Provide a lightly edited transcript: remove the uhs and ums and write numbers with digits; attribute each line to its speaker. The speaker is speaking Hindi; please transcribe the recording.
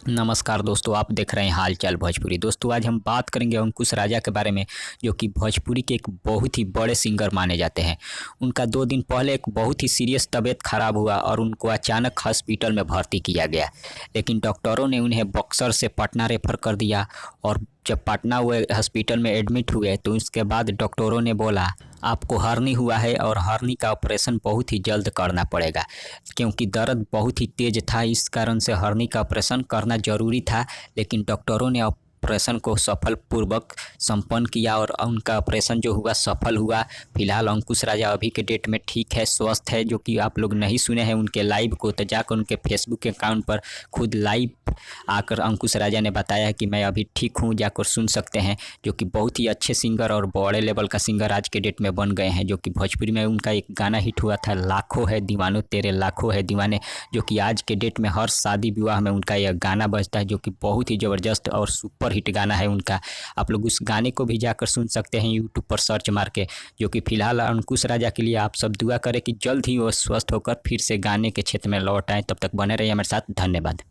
Speaker 1: नमस्कार दोस्तों, आप देख रहे हैं हाल चाल भोजपुरी। दोस्तों, आज हम बात करेंगे अंकुश राजा के बारे में, जो कि भोजपुरी के एक बहुत ही बड़े सिंगर माने जाते हैं। उनका 2 दिन पहले एक बहुत ही सीरियस तबीयत खराब हुआ और उनको अचानक हॉस्पिटल में भर्ती किया गया। लेकिन डॉक्टरों ने उन्हें बक्सर से पटना रेफर कर दिया और जब पटना हुए हॉस्पिटल में एडमिट हुए तो उसके बाद डॉक्टरों ने बोला आपको हर्नी हुआ है और हर्नी का ऑपरेशन बहुत ही जल्द करना पड़ेगा, क्योंकि दर्द बहुत ही तेज था। इस कारण से हर्नी का ऑपरेशन करना ज़रूरी था। लेकिन डॉक्टरों ने ऑपरेशन को सफलपूर्वक संपन्न किया और उनका ऑपरेशन जो हुआ सफल हुआ। फिलहाल अंकुश राजा अभी के डेट में ठीक है, स्वस्थ है। जो कि आप लोग नहीं सुने हैं उनके लाइव को, तो जाकर उनके फेसबुक अकाउंट पर खुद लाइव आकर अंकुश राजा ने बताया है कि मैं अभी ठीक हूँ, जाकर सुन सकते हैं। जो कि बहुत ही अच्छे सिंगर और बड़े लेवल का सिंगर आज के डेट में बन गए हैं। जो कि भोजपुरी में उनका एक गाना हिट हुआ था, लाखों है दीवानों तेरे लाखों है दीवाने, जो कि आज के डेट में हर शादी विवाह में उनका यह गाना बजता है, जो कि बहुत ही ज़बरदस्त और सुपर हिट गाना है उनका। आप लोग उस गाने को भी जाकर सुन सकते हैं यूट्यूब पर सर्च मार के। जो कि फिलहाल अंकुश राजा के लिए आप सब दुआ करें कि जल्द ही वो स्वस्थ होकर फिर से गाने के क्षेत्र में लौट आएँ। तब तक बने रहिए हमारे साथ। धन्यवाद।